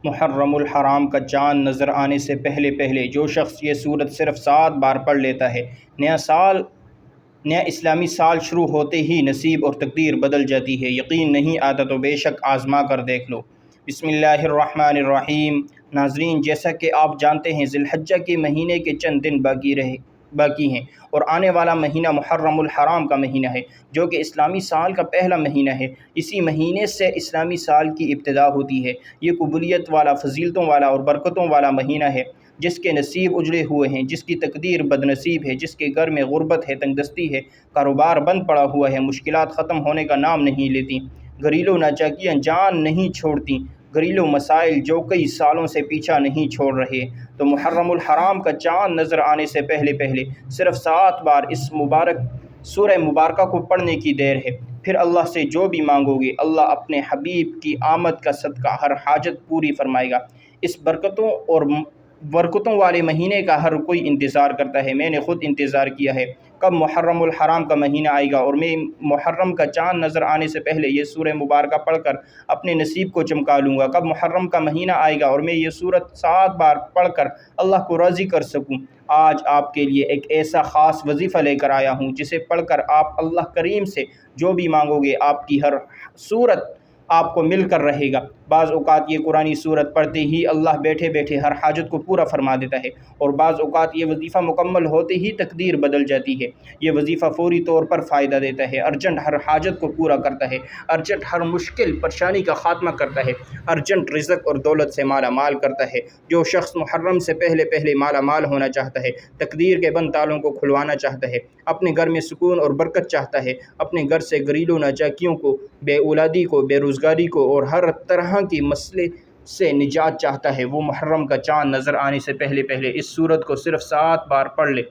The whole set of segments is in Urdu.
محرم الحرام کا چاند نظر آنے سے پہلے پہلے جو شخص یہ صورت صرف 7 بار پڑھ لیتا ہے، نیا اسلامی سال شروع ہوتے ہی نصیب اور تقدیر بدل جاتی ہے۔ یقین نہیں آتا تو بے شک آزما کر دیکھ لو۔ بسم اللہ الرحمن الرحیم۔ ناظرین، جیسا کہ آپ جانتے ہیں ذی الحجہ کے مہینے کے چند دن باقی ہیں اور آنے والا مہینہ محرم الحرام کا مہینہ ہے، جو کہ اسلامی سال کا پہلا مہینہ ہے۔ اسی مہینے سے اسلامی سال کی ابتدا ہوتی ہے۔ یہ قبولیت والا، فضیلتوں والا اور برکتوں والا مہینہ ہے۔ جس کے نصیب اجڑے ہوئے ہیں، جس کی تقدیر بد نصیب ہے، جس کے گھر میں غربت ہے، تنگ دستی ہے، کاروبار بند پڑا ہوا ہے، مشکلات ختم ہونے کا نام نہیں لیتی، گھریلو ناچاکیاں جان نہیں چھوڑتی، گھریلو مسائل جو کئی سالوں سے پیچھا نہیں چھوڑ رہے، تو محرم الحرام کا چاند نظر آنے سے پہلے پہلے صرف 7 بار اس سورہ مبارکہ کو پڑھنے کی دیر ہے۔ پھر اللہ سے جو بھی مانگو گے، اللہ اپنے حبیب کی آمد کا صدقہ ہر حاجت پوری فرمائے گا۔ اس برکتوں والے مہینے کا ہر کوئی انتظار کرتا ہے۔ میں نے خود انتظار کیا ہے کب محرم الحرام کا مہینہ آئے گا اور میں محرم کا چاند نظر آنے سے پہلے یہ سورہ مبارکہ پڑھ کر اپنے نصیب کو چمکا لوں گا۔ کب محرم کا مہینہ آئے گا اور میں یہ سورت 7 بار پڑھ کر اللہ کو راضی کر سکوں۔ آج آپ کے لیے ایک ایسا خاص وظیفہ لے کر آیا ہوں جسے پڑھ کر آپ اللہ کریم سے جو بھی مانگو گے، آپ کی ہر صورت آپ کو مل کر رہے گا۔ بعض اوقات یہ قرآنی صورت پڑھتے ہی اللہ بیٹھے بیٹھے ہر حاجت کو پورا فرما دیتا ہے، اور بعض اوقات یہ وظیفہ مکمل ہوتے ہی تقدیر بدل جاتی ہے۔ یہ وظیفہ فوری طور پر فائدہ دیتا ہے، ارجنٹ ہر حاجت کو پورا کرتا ہے، ارجنٹ ہر مشکل پریشانی کا خاتمہ کرتا ہے، ارجنٹ رزق اور دولت سے مالا مال کرتا ہے۔ جو شخص محرم سے پہلے پہلے مالا مال ہونا چاہتا ہے، تقدیر کے بند تالوں کو کھلوانا چاہتا ہے، اپنے گھر میں سکون اور برکت چاہتا ہے، اپنے گھر سے گھریلو ناچاکیوں کو، بے اولادی کو، بے روزگاری کو اور ہر طرح کی مسئلے سے نجات چاہتا ہے، وہ محرم کا چاند نظر آنے سے پہلے پہلے اس سورت کو صرف 7 بار پڑھ لے۔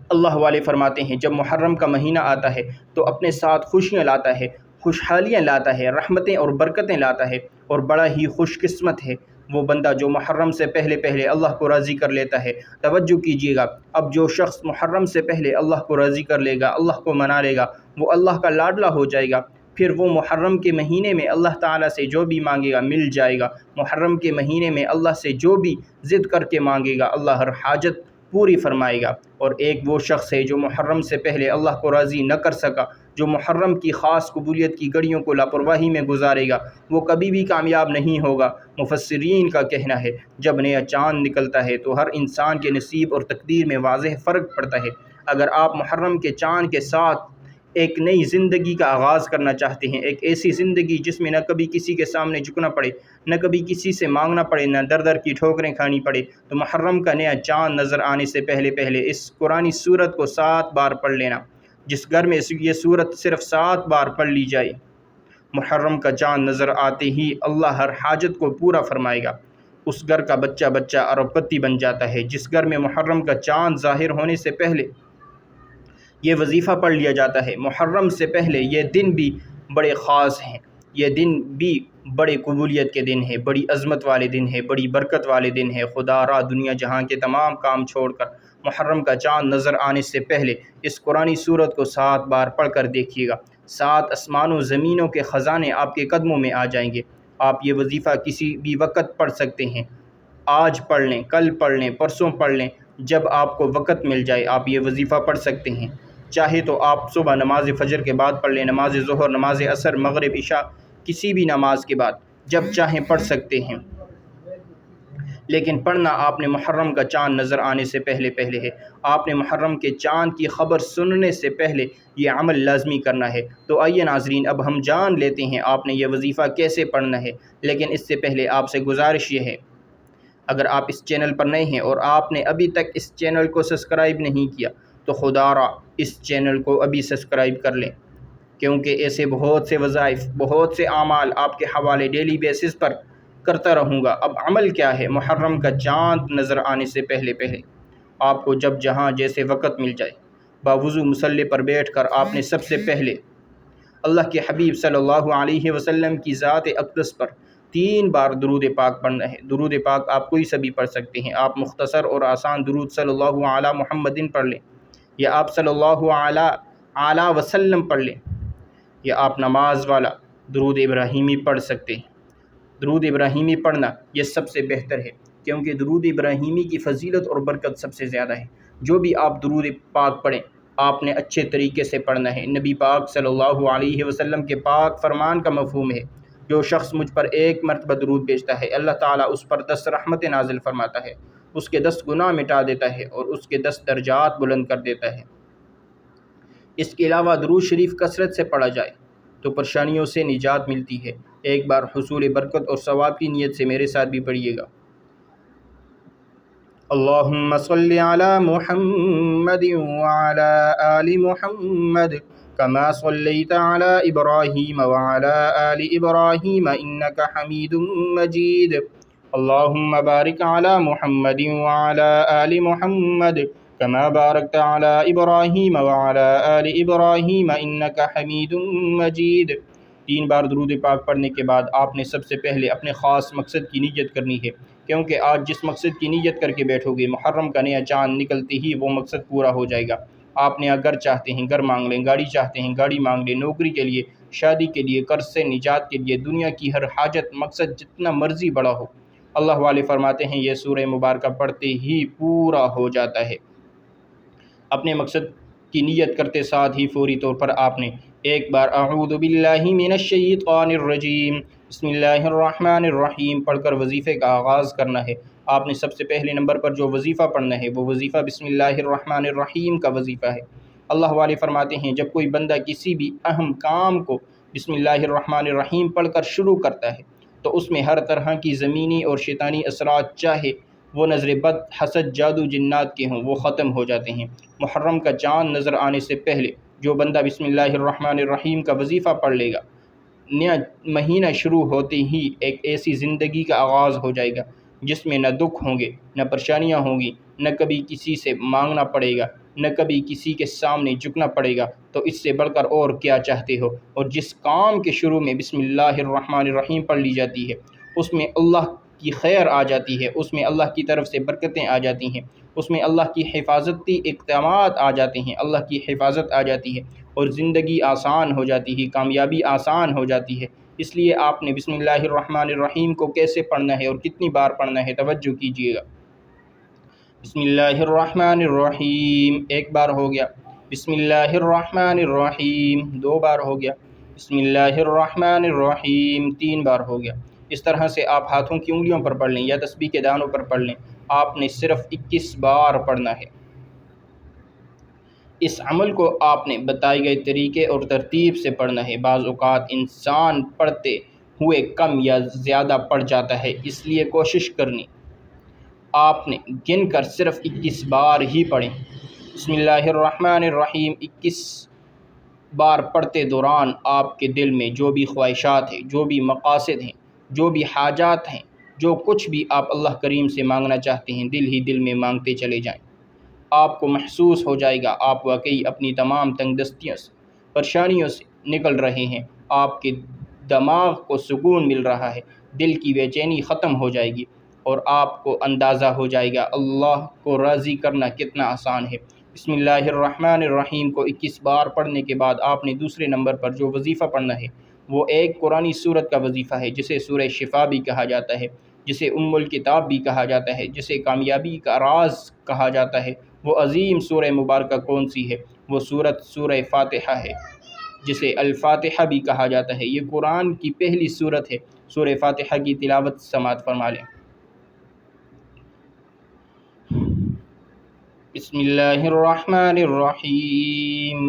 اللہ والے فرماتے ہیں جب محرم کا مہینہ آتا ہے تو اپنے ساتھ خوشیاں لاتا ہے، خوشحالیاں لاتا ہے، رحمتیں اور برکتیں لاتا ہے، اور بڑا ہی خوش قسمت ہے وہ بندہ جو محرم سے پہلے پہلے اللہ کو راضی کر لیتا ہے۔ توجہ کیجیے گا، اب جو شخص محرم سے پہلے اللہ کو راضی کر لے گا، اللہ کو منا لے گا، وہ اللہ کا لاڈلا ہو جائے گا۔ پھر وہ محرم کے مہینے میں اللہ تعالیٰ سے جو بھی مانگے گا مل جائے گا۔ محرم کے مہینے میں اللہ سے جو بھی ضد کر کے مانگے گا، اللہ ہر حاجت پوری فرمائے گا۔ اور ایک وہ شخص ہے جو محرم سے پہلے اللہ کو راضی نہ کر سکا، جو محرم کی خاص قبولیت کی گھڑیوں کو لاپرواہی میں گزارے گا، وہ کبھی بھی کامیاب نہیں ہوگا۔ مفسرین کا کہنا ہے جب نیا چاند نکلتا ہے تو ہر انسان کے نصیب اور تقدیر میں واضح فرق پڑتا ہے۔ اگر آپ محرم کے چاند کے ساتھ ایک نئی زندگی کا آغاز کرنا چاہتے ہیں، ایک ایسی زندگی جس میں نہ کبھی کسی کے سامنے جھکنا پڑے، نہ کبھی کسی سے مانگنا پڑے، نہ در در کی ٹھوکریں کھانی پڑے، تو محرم کا نیا چاند نظر آنے سے پہلے پہلے اس قرآنی سورت کو 7 بار پڑھ لینا۔ جس گھر میں یہ سورت صرف 7 بار پڑھ لی جائے، محرم کا چاند نظر آتے ہی اللہ ہر حاجت کو پورا فرمائے گا۔ اس گھر کا بچہ بچہ ارب پتی بن جاتا ہے۔ جس گھر میں محرم کا چاند ظاہر ہونے سے پہلے یہ وظیفہ پڑھ لیا جاتا ہے، محرم سے پہلے یہ دن بھی بڑے خاص ہیں، یہ دن بھی بڑے قبولیت کے دن ہیں، بڑی عظمت والے دن ہیں، بڑی برکت والے دن ہیں۔ خدا را دنیا جہاں کے تمام کام چھوڑ کر محرم کا چاند نظر آنے سے پہلے اس قرآنی سورت کو 7 بار پڑھ کر دیکھیے گا۔ 7 آسمانوں زمینوں کے خزانے آپ کے قدموں میں آ جائیں گے۔ آپ یہ وظیفہ کسی بھی وقت پڑھ سکتے ہیں، آج پڑھ لیں، کل پڑھ لیں، پرسوں پڑھ لیں، جب آپ کو وقت مل جائے آپ یہ وظیفہ پڑھ سکتے ہیں۔ چاہے تو آپ صبح نماز فجر کے بعد پڑھ لیں، نماز ظہر، نماز عصر، مغرب، عشاء، کسی بھی نماز کے بعد جب چاہیں پڑھ سکتے ہیں، لیکن پڑھنا آپ نے محرم کا چاند نظر آنے سے پہلے پہلے ہے۔ آپ نے محرم کے چاند کی خبر سننے سے پہلے یہ عمل لازمی کرنا ہے۔ تو آئیے ناظرین، اب ہم جان لیتے ہیں آپ نے یہ وظیفہ کیسے پڑھنا ہے، لیکن اس سے پہلے آپ سے گزارش یہ ہے، اگر آپ اس چینل پر نئے ہیں اور آپ نے ابھی تک اس چینل کو سبسکرائب نہیں کیا تو خدا را اس چینل کو ابھی سبسکرائب کر لیں، کیونکہ ایسے بہت سے وظائف، بہت سے اعمال آپ کے حوالے ڈیلی بیسس پر کرتا رہوں گا۔ اب عمل کیا ہے؟ محرم کا چاند نظر آنے سے پہلے پہلے آپ کو جب جہاں جیسے وقت مل جائے، باوضو مصلی پر بیٹھ کر آپ نے سب سے پہلے اللہ کے حبیب صلی اللہ علیہ وسلم کی ذات اقدس پر 3 بار درود پاک پڑھنا ہے۔ درود پاک آپ کوئی سا بھی پڑھ سکتے ہیں، آپ مختصر اور آسان درود صلی اللہ علی محمد پڑھ لیں، یا آپ صلی اللہ علیہ وسلم پڑھ لیں، یا آپ نماز والا درود ابراہیمی پڑھ سکتے ہیں۔ درود ابراہیمی پڑھنا یہ سب سے بہتر ہے، کیونکہ درود ابراہیمی کی فضیلت اور برکت سب سے زیادہ ہے۔ جو بھی آپ درود پاک پڑھیں آپ نے اچھے طریقے سے پڑھنا ہے۔ نبی پاک صلی اللہ علیہ وسلم کے پاک فرمان کا مفہوم ہے، جو شخص مجھ پر ایک مرتبہ درود بھیجتا ہے اللہ تعالیٰ اس پر 10 رحمتیں نازل فرماتا ہے، اس کے 10 گناہ مٹا دیتا ہے اور اس کے 10 درجات بلند کر دیتا ہے۔ اس کے علاوہ درود شریف کثرت سے پڑھا جائے تو پریشانیوں سے نجات ملتی ہے۔ ایک بار حصول برکت اور ثواب کی نیت سے میرے ساتھ بھی پڑھیے گا۔ اللہم صلی علی محمد وعلی آل محمد کما صلیت علی ابراہیم وعلی آل ابراہیم انک حمید مجید۔ اللہم بارک علی محمد وعلی آل محمد کما بارکت علی ابراہیم وعلی آل ابراہیم انک حمید مجید۔ 3 بار درود پاک پڑھنے کے بعد آپ نے سب سے پہلے اپنے خاص مقصد کی نیت کرنی ہے، کیونکہ آج جس مقصد کی نیت کر کے بیٹھو گے محرم کا نیا چاند نکلتے ہی وہ مقصد پورا ہو جائے گا۔ آپ نے گھر چاہتے ہیں گھر مانگ لیں، گاڑی چاہتے ہیں گاڑی مانگ لیں، نوکری کے لیے، شادی کے لیے، قرض سے نجات کے لیے، دنیا کی ہر حاجت مقصد جتنا مرضی بڑا ہو، اللہ والے فرماتے ہیں یہ سورہ مبارکہ پڑھتے ہی پورا ہو جاتا ہے۔ اپنے مقصد کی نیت کرتے ساتھ ہی فوری طور پر آپ نے ایک بار اعوذ باللہ من الشیطان الرجیم بسم اللہ الرحمن الرحیم پڑھ کر وظیفے کا آغاز کرنا ہے۔ آپ نے سب سے پہلے نمبر پر جو وظیفہ پڑھنا ہے وہ وظیفہ بسم اللہ الرحمن الرحیم کا وظیفہ ہے۔ اللہ والے فرماتے ہیں جب کوئی بندہ کسی بھی اہم کام کو بسم اللہ الرحمن الرحیم پڑھ کر شروع کرتا ہے تو اس میں ہر طرح کی زمینی اور شیطانی اثرات، چاہے وہ نظر بد، حسد، جادو، جنات کے ہوں، وہ ختم ہو جاتے ہیں۔ محرم کا چاند نظر آنے سے پہلے جو بندہ بسم اللہ الرحمن الرحیم کا وظیفہ پڑھ لے گا، نیا مہینہ شروع ہوتے ہی ایک ایسی زندگی کا آغاز ہو جائے گا جس میں نہ دکھ ہوں گے، نہ پریشانیاں ہوں گی، نہ کبھی کسی سے مانگنا پڑے گا، نہ کبھی کسی کے سامنے جھکنا پڑے گا۔ تو اس سے بڑھ کر اور کیا چاہتے ہو؟ اور جس کام کے شروع میں بسم اللہ الرحمن الرحیم پڑھ لی جاتی ہے اس میں اللہ کی خیر آ جاتی ہے، اس میں اللہ کی طرف سے برکتیں آ جاتی ہیں، اس میں اللہ کی حفاظتی اقدامات آ جاتے ہیں، اللہ کی حفاظت آ جاتی ہے اور زندگی آسان ہو جاتی ہے، کامیابی آسان ہو جاتی ہے۔ اس لیے آپ نے بسم اللہ الرحمن الرحیم کو کیسے پڑھنا ہے اور کتنی بار پڑھنا ہے توجہ کیجیے گا۔ بسم اللہ الرحمن الرحیم ایک بار ہو گیا، بسم اللہ الرحمن الرحیم 2 بار ہو گیا، بسم اللہ الرحمن الرحیم 3 بار ہو گیا۔ اس طرح سے آپ ہاتھوں کی انگلیوں پر پڑھ لیں یا تسبیح کے دانوں پر پڑھ لیں، آپ نے صرف 21 بار پڑھنا ہے۔ اس عمل کو آپ نے بتائے گئے طریقے اور ترتیب سے پڑھنا ہے۔ بعض اوقات انسان پڑھتے ہوئے کم یا زیادہ پڑھ جاتا ہے، اس لیے کوشش کرنی آپ نے گن کر صرف 21 بار ہی پڑھیں۔ بسم اللہ الرحمن الرحیم 21 بار پڑھتے دوران آپ کے دل میں جو بھی خواہشات ہیں، جو بھی مقاصد ہیں، جو بھی حاجات ہیں، جو کچھ بھی آپ اللہ کریم سے مانگنا چاہتے ہیں دل ہی دل میں مانگتے چلے جائیں۔ آپ کو محسوس ہو جائے گا آپ واقعی اپنی تمام تنگ دستیوں سے، پریشانیوں سے نکل رہے ہیں، آپ کے دماغ کو سکون مل رہا ہے، دل کی بے چینی ختم ہو جائے گی اور آپ کو اندازہ ہو جائے گا اللہ کو راضی کرنا کتنا آسان ہے۔ بسم اللہ الرحمن الرحیم کو 21 بار پڑھنے کے بعد آپ نے دوسرے نمبر پر جو وظیفہ پڑھنا ہے وہ ایک قرآنی سورت کا وظیفہ ہے جسے سورہ شفا بھی کہا جاتا ہے، جسے ام الکتاب بھی کہا جاتا ہے، جسے کامیابی کا راز کہا جاتا ہے۔ وہ عظیم سورہ مبارکہ کون سی ہے؟ وہ سورہ فاتحہ ہے، جسے الفاتحہ بھی کہا جاتا ہے۔ یہ قرآن کی پہلی سورت ہے۔ سورہ فاتحہ کی تلاوت سماعت فرما لیں۔ بسم اللہ الرحمن الرحیم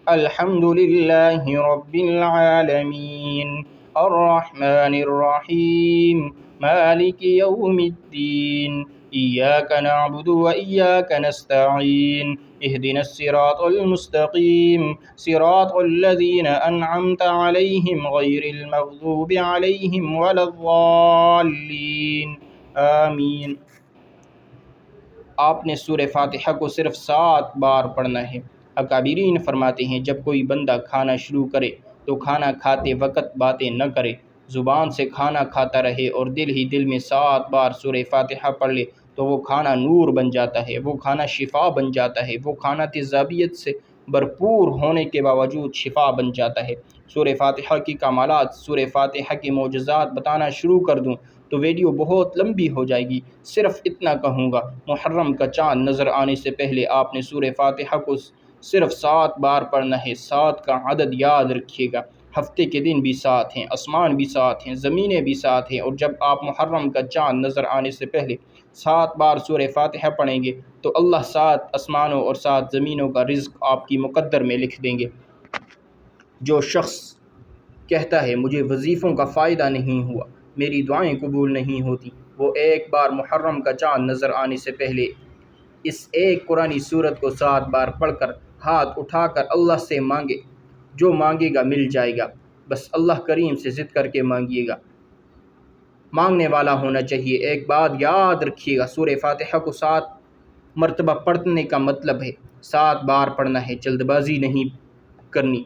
الحمد للہ رب العالمین الرحمن الرحیم مالک یوم الدین ایاک نعبد و ایاک نستعین اہدنا الصراط المستقیم صراط الذین انعمت علیہم غیر المغضوب علیہم ولا الضالین آمین۔ آپ نے سورہ فاتحہ کو صرف 7 بار پڑھنا ہے۔ اکابرین فرماتے ہیں جب کوئی بندہ کھانا شروع کرے تو کھانا کھاتے وقت باتیں نہ کرے، زبان سے کھانا کھاتا رہے اور دل ہی دل میں 7 بار سورہ فاتحہ پڑھ لے تو وہ کھانا نور بن جاتا ہے، وہ کھانا شفا بن جاتا ہے، وہ کھانا تیزابیت سے بھرپور ہونے کے باوجود شفا بن جاتا ہے۔ سورہ فاتحہ کی کمالات، سورہ فاتحہ کے معجزات بتانا شروع کر دوں تو ویڈیو بہت لمبی ہو جائے گی۔ صرف اتنا کہوں گا، محرم کا چاند نظر آنے سے پہلے آپ نے سورہ فاتحہ کو صرف 7 بار پڑھنا ہے۔ 7 کا عدد یاد رکھیے گا۔ ہفتے کے دن بھی 7 ہیں، آسمان بھی 7 ہیں، زمینیں بھی 7 ہیں، اور جب آپ محرم کا چاند نظر آنے سے پہلے 7 بار سورہ فاتحہ پڑھیں گے تو اللہ 7 آسمانوں اور 7 زمینوں کا رزق آپ کی مقدر میں لکھ دیں گے۔ جو شخص کہتا ہے مجھے وظیفوں کا فائدہ نہیں ہوا، میری دعائیں قبول نہیں ہوتی، وہ ایک بار محرم کا چاند نظر آنے سے پہلے اس ایک قرآنی سورت کو 7 بار پڑھ کر ہاتھ اٹھا کر اللہ سے مانگے۔ جو مانگے گا مل جائے گا، بس اللہ کریم سے ضد کر کے مانگیے گا، مانگنے والا ہونا چاہیے۔ ایک بات یاد رکھیے گا، سورہ فاتحہ کو 7 مرتبہ پڑھنے کا مطلب ہے 7 بار پڑھنا ہے، جلد بازی نہیں کرنی،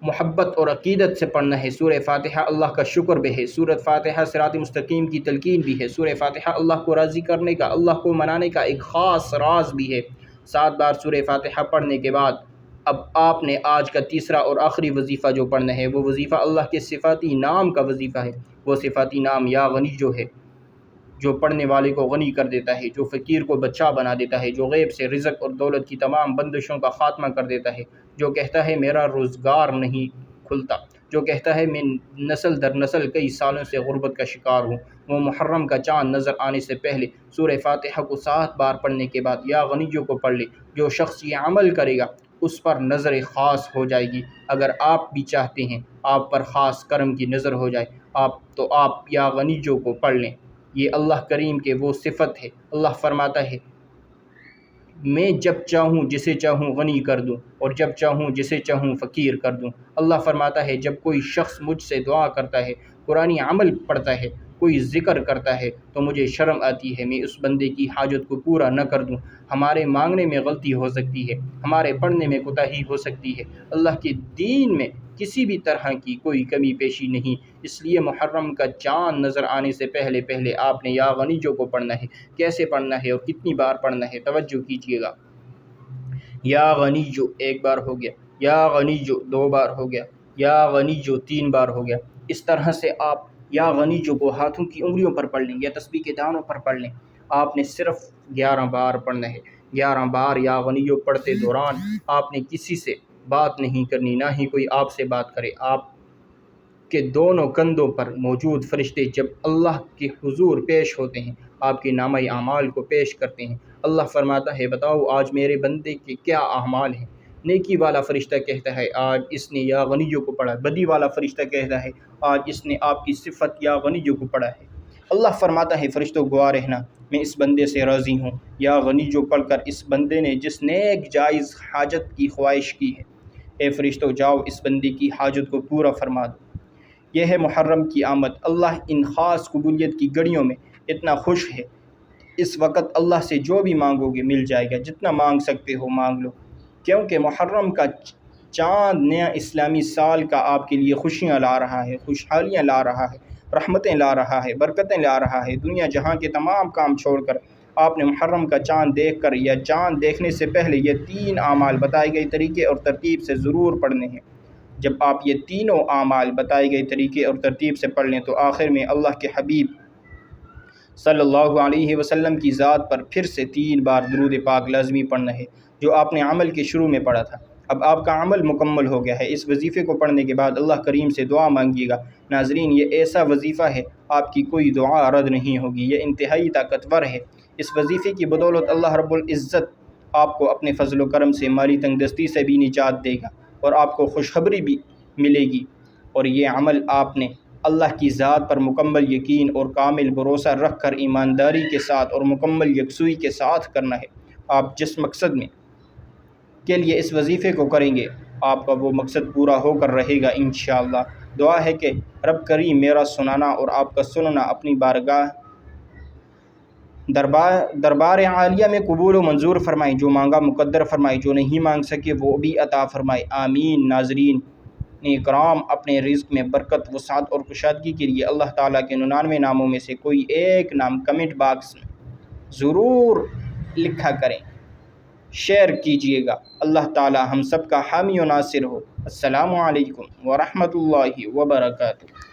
محبت اور عقیدت سے پڑھنا ہے۔ سورہ فاتحہ اللہ کا شکر بھی ہے، سورۃ فاتحہ صراط مستقیم کی تلقین بھی ہے، سورہ فاتحہ اللہ کو راضی کرنے کا، اللہ کو منانے کا ایک خاص راز بھی ہے۔ 7 بار سورہ فاتحہ پڑھنے کے بعد اب آپ نے آج کا تیسرا اور آخری وظیفہ جو پڑھنا ہے، وہ وظیفہ اللہ کے صفاتی نام کا وظیفہ ہے۔ وہ صفاتی نام یا غنی جو ہے، جو پڑھنے والے کو غنی کر دیتا ہے، جو فقیر کو بادشاہ بنا دیتا ہے، جو غیب سے رزق اور دولت کی تمام بندشوں کا خاتمہ کر دیتا ہے، جو کہتا ہے میرا روزگار نہیں کھلتا، جو کہتا ہے میں نسل در نسل کئی سالوں سے غربت کا شکار ہوں، وہ محرم کا چاند نظر آنے سے پہلے سورہ فاتحہ کو 7 بار پڑھنے کے بعد یا غنیوں کو پڑھ لے۔ جو شخص یہ عمل کرے گا اس پر نظر خاص ہو جائے گی۔ اگر آپ بھی چاہتے ہیں آپ پر خاص کرم کی نظر ہو جائے تو آپ یا غنیوں کو پڑھ لیں۔ یہ اللہ کریم کے وہ صفت ہے۔ اللہ فرماتا ہے میں جب چاہوں جسے چاہوں غنی کر دوں اور جب چاہوں جسے چاہوں فقیر کر دوں۔ اللہ فرماتا ہے جب کوئی شخص مجھ سے دعا کرتا ہے، قرآنی عمل پڑھتا ہے، کوئی ذکر کرتا ہے تو مجھے شرم آتی ہے میں اس بندے کی حاجت کو پورا نہ کر دوں۔ ہمارے مانگنے میں غلطی ہو سکتی ہے، ہمارے پڑھنے میں کوتاہی ہو سکتی ہے، اللہ کے دین میں کسی بھی طرح کی کوئی کمی پیشی نہیں۔ اس لیے محرم کا چاند نظر آنے سے پہلے آپ نے یا غنیوں کو پڑھنا ہے۔ کیسے پڑھنا ہے اور کتنی بار پڑھنا ہے، توجہ کیجیے گا۔ یا غنیو 1 بار ہو گیا، یا غنیو 2 بار ہو گیا، یا غنیو 3 بار ہو گیا۔ اس طرح سے آپ یا غنیو کو ہاتھوں کی انگلیوں پر پڑھ لیں یا تسبیح کے دانوں پر پڑھ لیں۔ آپ نے صرف 11 بار پڑھنا ہے۔ 11 بار یا غنیو پڑھتے دوران آپ نے کسی سے بات نہیں کرنی، نہ ہی کوئی آپ سے بات کرے۔ آپ کے دونوں کندھوں پر موجود فرشتے جب اللہ کے حضور پیش ہوتے ہیں، آپ کے نامہ اعمال کو پیش کرتے ہیں۔ اللہ فرماتا ہے بتاؤ آج میرے بندے کے کیا اعمال ہیں۔ نیکی والا فرشتہ کہتا ہے آج اس نے یا غنیوں کو پڑھا، بدی والا فرشتہ کہتا ہے آج اس نے آپ کی صفت یا غنیوں کو پڑھا ہے۔ اللہ فرماتا ہے فرشتوں گواہ رہنا، میں اس بندے سے راضی ہوں۔ یا غنیوں پڑھ کر اس بندے نے جس نیک جائز حاجت کی خواہش کی ہے، اے فرشتوں جاؤ اس بندے کی حاجت کو پورا فرما دو۔ یہ ہے محرم کی آمد۔ اللہ ان خاص قبولیت کی گھڑیوں میں اتنا خوش ہے، اس وقت اللہ سے جو بھی مانگو گے مل جائے گا، جتنا مانگ سکتے ہو مانگ لو، کیونکہ محرم کا چاند نیا اسلامی سال کا آپ کے لیے خوشیاں لا رہا ہے، خوشحالیاں لا رہا ہے، رحمتیں لا رہا ہے، برکتیں لا رہا ہے۔ دنیا جہاں کے تمام کام چھوڑ کر آپ نے محرم کا چاند دیکھ کر یا چاند دیکھنے سے پہلے یہ 3 اعمال بتائے گئے طریقے اور ترتیب سے ضرور پڑھنے ہیں۔ جب آپ یہ تینوں اعمال بتائے گئے طریقے اور ترتیب سے پڑھ لیں تو آخر میں اللہ کے حبیب صلی اللہ علیہ وسلم کی ذات پر پھر سے 3 بار درود پاک لازمی پڑھنا ہے، جو آپ نے عمل کے شروع میں پڑھا تھا۔ اب آپ کا عمل مکمل ہو گیا ہے۔ اس وظیفے کو پڑھنے کے بعد اللہ کریم سے دعا مانگیے گا۔ ناظرین یہ ایسا وظیفہ ہے آپ کی کوئی دعا رد نہیں ہوگی، یہ انتہائی طاقتور ہے۔ اس وظیفے کی بدولت اللہ رب العزت آپ کو اپنے فضل و کرم سے مالی تنگ دستی سے بھی نجات دے گا اور آپ کو خوشخبری بھی ملے گی۔ اور یہ عمل آپ نے اللہ کی ذات پر مکمل یقین اور کامل بھروسہ رکھ کر ایمانداری کے ساتھ اور مکمل یکسوئی کے ساتھ کرنا ہے۔ آپ جس مقصد کے لیے اس وظیفے کو کریں گے آپ کا وہ مقصد پورا ہو کر رہے گا انشاءاللہ۔ دعا ہے کہ رب کریم میرا سنانا اور آپ کا سننا اپنی دربار عالیہ میں قبول و منظور فرمائے، جو مانگا مقدر فرمائے، جو نہیں مانگ سکے وہ بھی عطا فرمائے، آمین۔ ناظرین کرام اپنے رزق میں برکت، وسعت اور کشادگی کے لیے اللہ تعالیٰ کے 99 ناموں میں سے کوئی ایک نام کمنٹ باکس میں ضرور لکھا کریں۔ شیئر کیجیے گا۔ اللہ تعالی ہم سب کا حامی و ناصر ہو۔ السلام علیکم ورحمۃ اللہ وبرکاتہ۔